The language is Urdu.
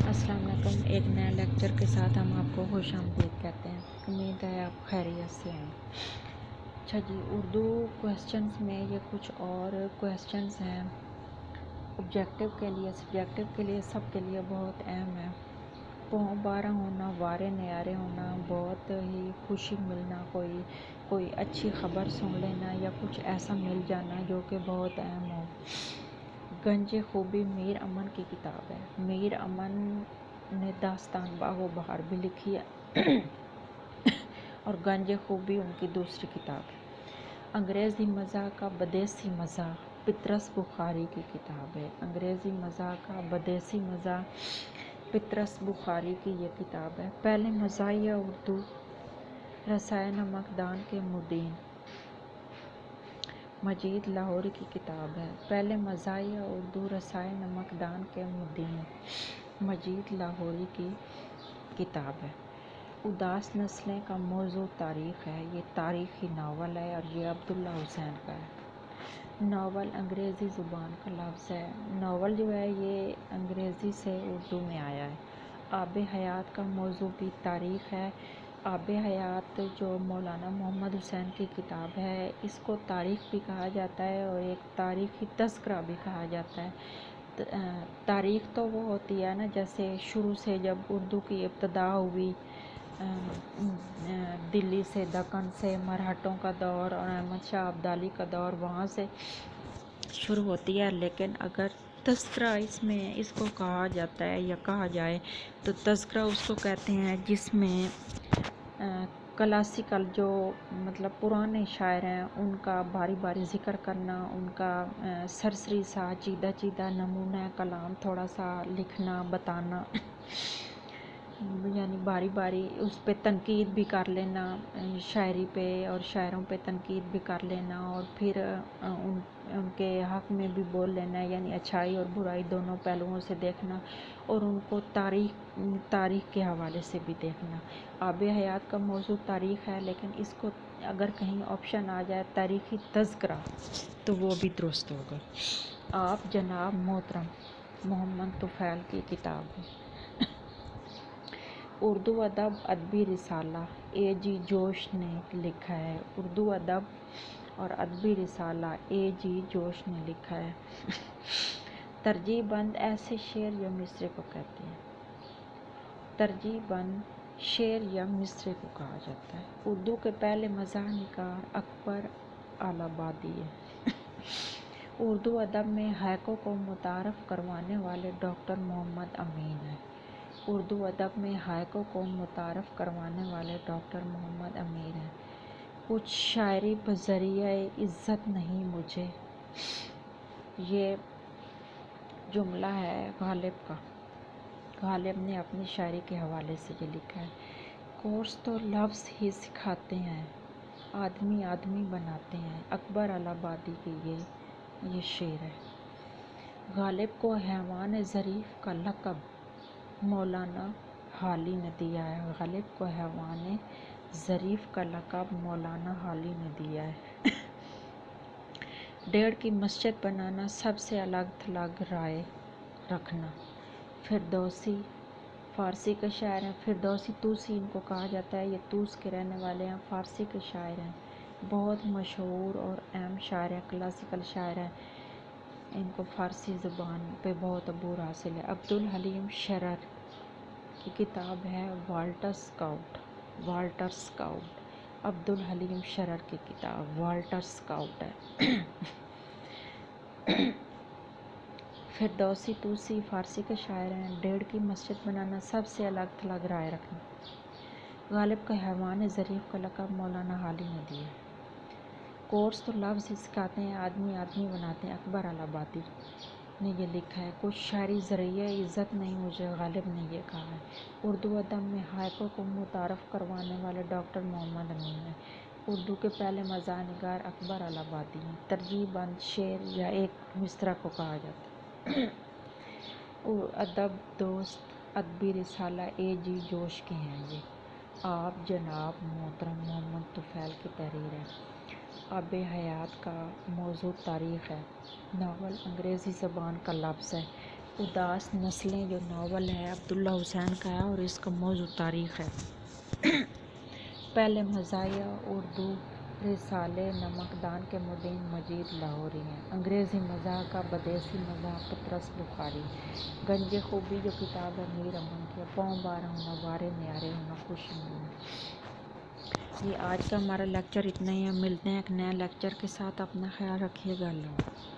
السلام علیکم۔ ایک نئے لیکچر کے ساتھ ہم آپ کو خوش آمدید کہتے ہیں۔ امید ہے آپ خیریت سے ہیں۔ اچھا جی، اردو کویسچنز میں یہ کچھ اور کویسچنز ہیں آبجیکٹیو کے لیے، سبجیکٹیو کے لیے، سب کے لیے بہت اہم ہے۔ پاؤں بارہ ہونا، وارے نیارے ہونا، بہت ہی خوشی ملنا، کوئی اچھی خبر سن لینا یا کچھ ایسا مل جانا جو کہ بہت اہم ہو۔ گنج خوبی میر امن کی کتاب ہے۔ میر امن نے داستان باغ و بہار بھی لکھی ہے اور گنج خوبی ان کی دوسری کتاب ہے۔ انگریزی مزاح کا بدیسی مزاح پطرس بخاری کی کتاب ہے۔ انگریزی مزاح کا بدیسی مزاح پطرس بخاری کی یہ کتاب ہے۔ پہلے مزاحیہ اردو رسائے نمکدان کے مدین مجید لاہوری کی کتاب ہے۔ پہلے مزاحیہ اردو رسائے نمکدان کے مدین مجید لاہوری کی کتاب ہے۔ اداس نسلیں کا موضوع تاریخ ہے۔ یہ تاریخی ناول ہے اور یہ عبداللہ حسین کا ہے۔ ناول انگریزی زبان کا لفظ ہے۔ ناول جو ہے یہ انگریزی سے اردو میں آیا ہے۔ آب حیات کا موضوع بھی تاریخ ہے۔ آب حیات جو مولانا محمد حسین کی کتاب ہے، اس کو تاریخ بھی کہا جاتا ہے اور ایک تاریخی تذکرہ بھی کہا جاتا ہے۔ تاریخ تو وہ ہوتی ہے نا، جیسے شروع سے جب اردو کی ابتدا ہوئی، دلی سے، دکن سے، مرہٹوں کا دور اور احمد شاہ ابدالی کا دور وہاں سے شروع ہوتی ہے۔ لیکن اگر تذکرہ اس کو کہا جاتا ہے یا کہا جائے تو تذکرہ اس کو کہتے ہیں جس میں کلاسیکل جو مطلب پرانے شاعر ہیں ان کا باری باری ذکر کرنا، ان کا سرسری سا چیدہ نمونہ کلام تھوڑا سا لکھنا بتانا، یعنی باری باری اس پہ تنقید بھی کر لینا، شاعری پہ اور شاعروں پہ تنقید بھی کر لینا اور پھر ان کے حق میں بھی بول لینا، یعنی اچھائی اور برائی دونوں پہلوؤں سے دیکھنا اور ان کو تاریخ کے حوالے سے بھی دیکھنا۔ آب حیات کا موضوع تاریخ ہے، لیکن اس کو اگر کہیں آپشن آ جائے تاریخی تذکرہ تو وہ بھی درست ہوگا۔ آپ جناب محترم محمد طفیل کی کتاب ہے۔ اردو ادب ادبی رسالہ اے جی جوش نے لکھا ہے۔ اردو ادب اور ادبی رسالہ اے جی جوش نے لکھا ہے۔ ترجیح بند ایسے شعر یا مصرع کو کہتے ہیں۔ ترجیح بند شعر یا مصرع کو کہا جاتا ہے۔ اردو کے پہلے مزاح نگار اکبر الہٰبادی ہے۔ اردو ادب میں ہائکو کو متعارف کروانے والے ڈاکٹر محمد امین ہیں۔ اردو ادب میں ہائکو کو متعارف کروانے والے ڈاکٹر محمد امین ہیں۔ کچھ شاعری بذریعہ عزت نہیں مجھے، یہ جملہ ہے غالب کا۔ غالب نے اپنی شاعری کے حوالے سے یہ لکھا ہے۔ کورس تو لفظ ہی سکھاتے ہیں، آدمی آدمی بناتے ہیں۔ اکبر الہٰبادی کی یہ شعر ہے۔ غالب کو حیوان ظریف کا لقب مولانا حالی نے دیا ہے۔ غالب کو حیوان ظریف کا لقب مولانا حالی نے دیا ہے۔ ڈیڑھ کی مسجد بنانا، سب سے الگ تھلگ رائے رکھنا۔ فردوسی فارسی کے شاعر ہیں۔ فردوسی طوسی ان کو کہا جاتا ہے، یہ طوس کے رہنے والے ہیں، فارسی کے شاعر ہیں، بہت مشہور اور اہم شاعر ہیں، کلاسیکل شاعر ہیں، ان کو فارسی زبان پہ بہت عبور حاصل ہے۔ عبدالحلیم شرر کی کتاب ہے Walter scout. Walter scout Abdul Halim شرر کی کتاب والٹر اسکاؤٹ ہے۔ فردوسی طوسی فارسی کے شاعر ہیں۔ ڈیڑھ کی مسجد بنانا، سب سے الگ تھلگ رائے رکھنا۔ غالب کو حیوان ظریف کا لقب مولانا حالی نے دیا ہے۔ کورس تو لفظ ہی سکھاتے ہیں، آدمی آدمی بناتے ہیں، اکبر الہٰبادی نے یہ لکھا ہے۔ کچھ شاعری ذریعہ عزت نہیں مجھے، غالب نے یہ کہا ہے۔ اردو ادب میں ہائکو کو متعارف کروانے والے ڈاکٹر محمد امین ہیں۔ اردو کے پہلے مزاح نگار اکبر الہٰبادی ہیں۔ ترجیح بند شعر یا ایک مصرع کو کہا جاتا ہے۔ ادب دوست ادبی رسالہ اے جی جوش کے ہیں یہ۔ آپ جناب محترم محمد طفیل کی تحریر ہے۔ آب حیات کا موضوع تاریخ ہے۔ ناول انگریزی زبان کا لفظ ہے۔ اداس نسلیں جو ناول ہے عبداللہ حسین کا ہے اور اس کا موضوع تاریخ ہے۔ پہلے مزاحیہ اردو رسالے نمکدان کے مدین مجید لاہوری ہیں۔ انگریزی مزاح کا بدیسی مزاح پطرس بخاری۔ گنج خوبی جو کتاب ہے میر امن کی، پاؤں بارہ ہونا وارے نیارے ہونا خوش ہونا۔ یہ آج کا ہمارا لیکچر اتنا ہی ہے، ملتے ہیں ایک نئے لیکچر کے ساتھ، اپنا خیال رکھیے گا، اللہ حافظ۔